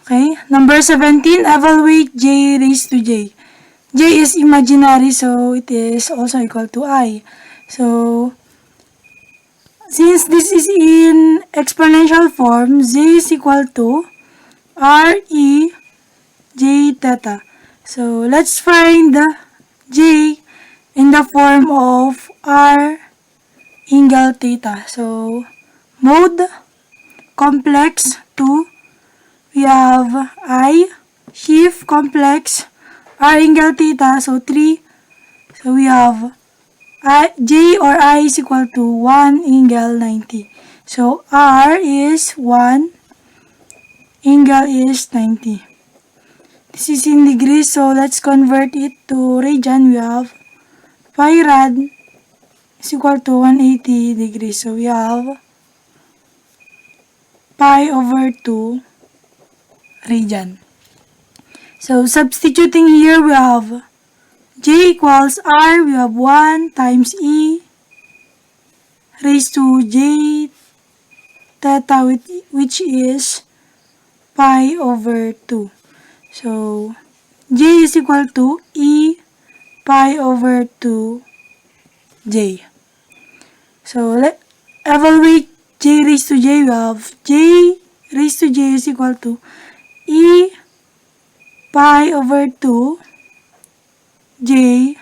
Okay, number 17, evaluate j raised to j. J is imaginary, so it is also equal to I. So, since this is in exponential form, j is equal to R e j theta. So, let's find the j in the form of R angle theta. So, mode complex 2, we have I, shift complex R angle theta, so 3. So, we have j or I is equal to 1 angle 90. So, R is 1, angle is 90. This is in degrees, so let's convert it to radian. We have pi rad is equal to 180 degrees. So, we have pi over 2 radian. So, substituting here, we have j equals R, we have 1 times E raised to j theta, which is pi over 2. So, j is equal to E pi over 2 j. So, let evaluate j raised to j. We have j raised to j is equal to E pi over 2 j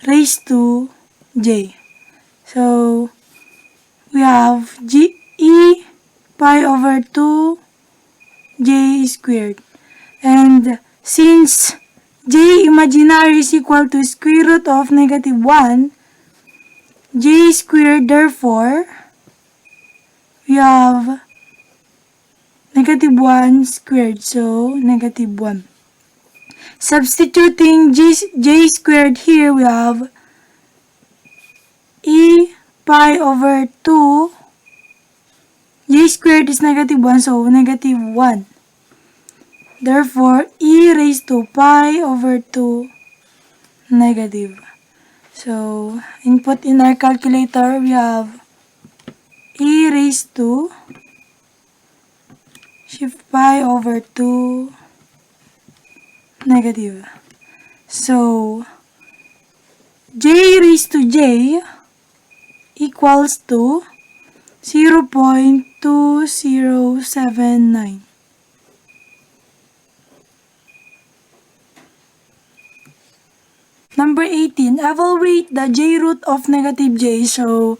raised to j. So, we have E pi over 2 j squared. And since j imaginary is equal to square root of negative 1, j squared, therefore, we have negative 1 squared, so negative 1. Substituting j squared here, we have E pi over 2, j squared is negative 1, so negative 1. Therefore, E raised to pi over 2 negative. So, input in our calculator, we have E raised to shift pi over 2 negative. So, j raised to j equals to 0.2079. Number 18, evaluate the j root of negative j. So,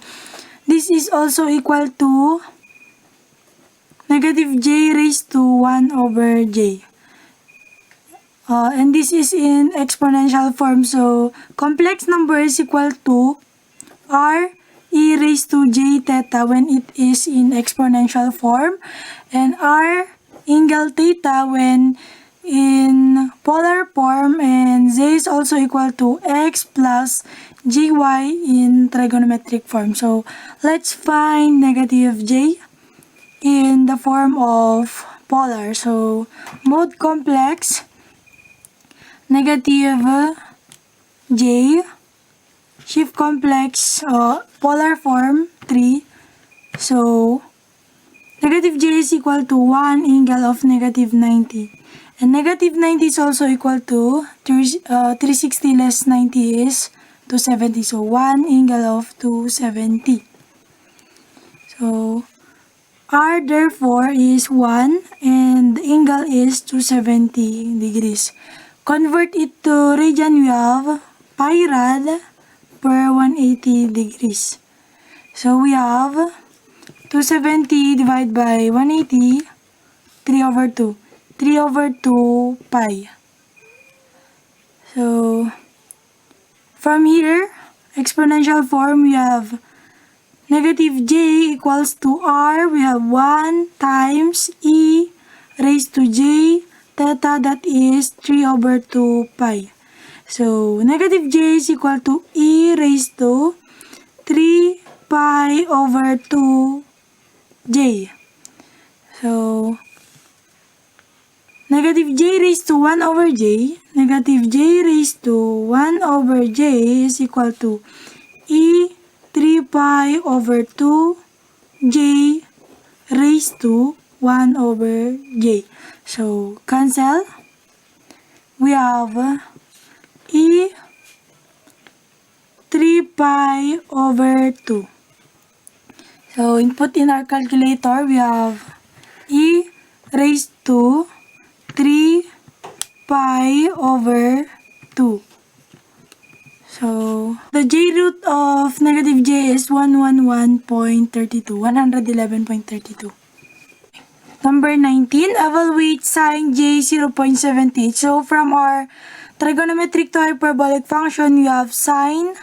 this is also equal to negative j raised to 1 over j. And this is in exponential form. So, complex number is equal to R e raised to j theta when it is in exponential form. And R angle theta when in polar form, and z is also equal to x plus gy in trigonometric form. So, let's find negative j in the form of polar. So, mode complex, negative j, shift complex, polar form 3. So, negative j is equal to 1 angle of negative 90. And negative 90 is also equal to 360 less 90 is 270. So, 1 angle of 270. So, R therefore is 1 and the angle is 270 degrees. Convert it to radian, we have pi rad per 180 degrees. So, we have 270 divided by 180, 3 over 2. 3 over 2 pi. So, from here, exponential form, we have negative j equals to R. We have 1 times E raised to j theta, that is 3 over 2 pi. So, negative j is equal to E raised to 3 pi over 2 j. So, negative j raised to 1 over j, negative j raised to 1 over j is equal to E 3 pi over 2 j raised to 1 over j. So, cancel. We have e 3 pi over 2. So, input in our calculator, we have e raised to 3 pi over 2. So, the j root of negative j is 111.32, 111.32. Number 19, evaluate sine j 0.78. So, from our trigonometric to hyperbolic function, we have sine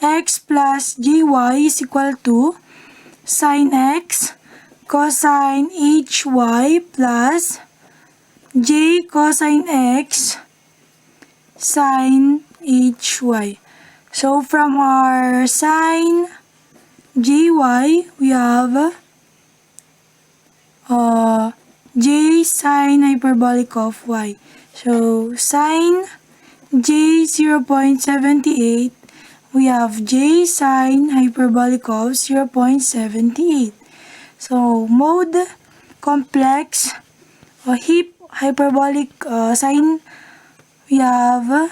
x plus gy is equal to sine x cosine hy plus j cosine x sine hy. So, from our sine gy, we have j sine hyperbolic of y. So, sine j 0.78, we have j sine hyperbolic of 0.78. So, mode complex hyperbolic sine, we have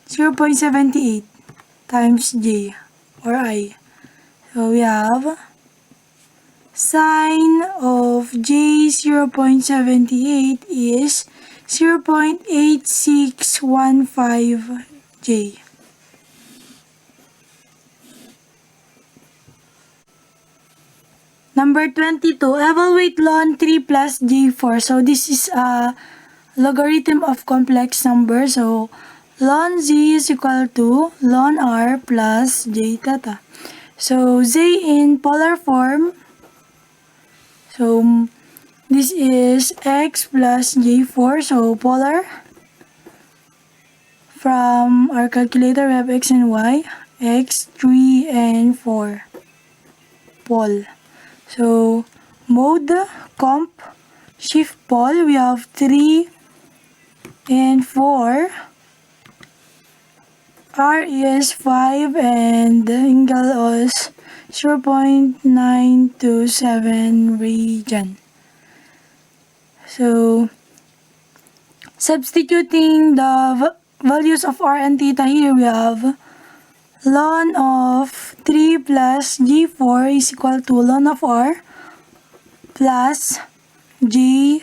0.78 times j or I. So, we have sine of j 0.78 is 0.8615 j. Number 22, evaluate ln 3 plus j4. So, this is a logarithm of complex number. So, ln z is equal to ln r plus j theta. So, z in polar form. So, this is x plus j4. So, polar. From our calculator, we have x and y. X, 3, and 4. Pole. So, mode, comp, shift pole, we have 3 and 4. R is 5 and the angle is 0.927 radian. So, substituting the values of r and theta here, we have ln of 3 plus j4 is equal to ln of r plus j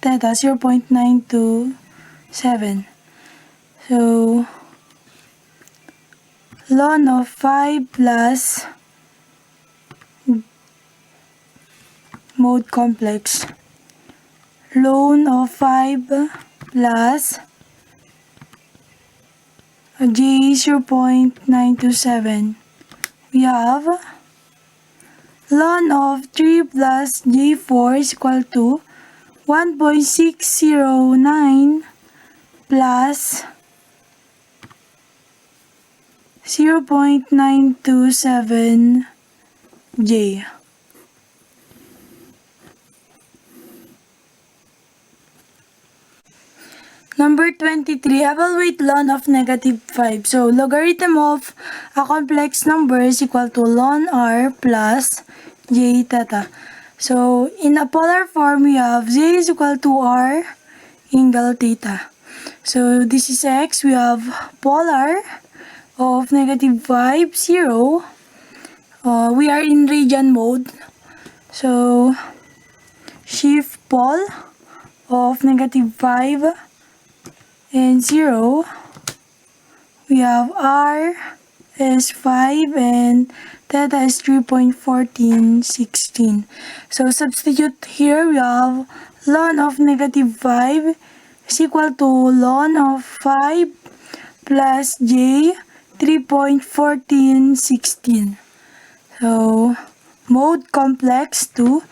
theta 0.927. So, ln of 5 plus mode complex. Ln of 5 plus j 0.927. We have ln of 3 plus j4 is equal to 1.609 plus 0.927 j. Number 23, evaluate ln of negative 5. So, logarithm of a complex number is equal to ln r plus j theta. So, in a polar form, we have j is equal to r angle theta. So, this is x. We have polar of negative 5, 0. We are in radian mode. So, shift pole of negative 5 and 0, we have r is 5 and theta is 3.1416. So, substitute here, we have ln of negative 5 is equal to ln of 5 plus j 3.1416. So, mode complex 2,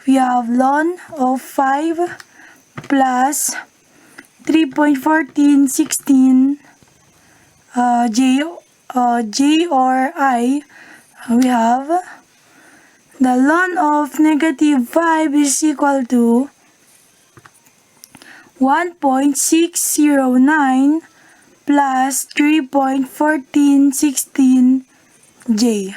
we have ln of 5 plus 3.1416 j or I. We have the ln of negative 5 is equal to 1.609 plus 3.1416 j.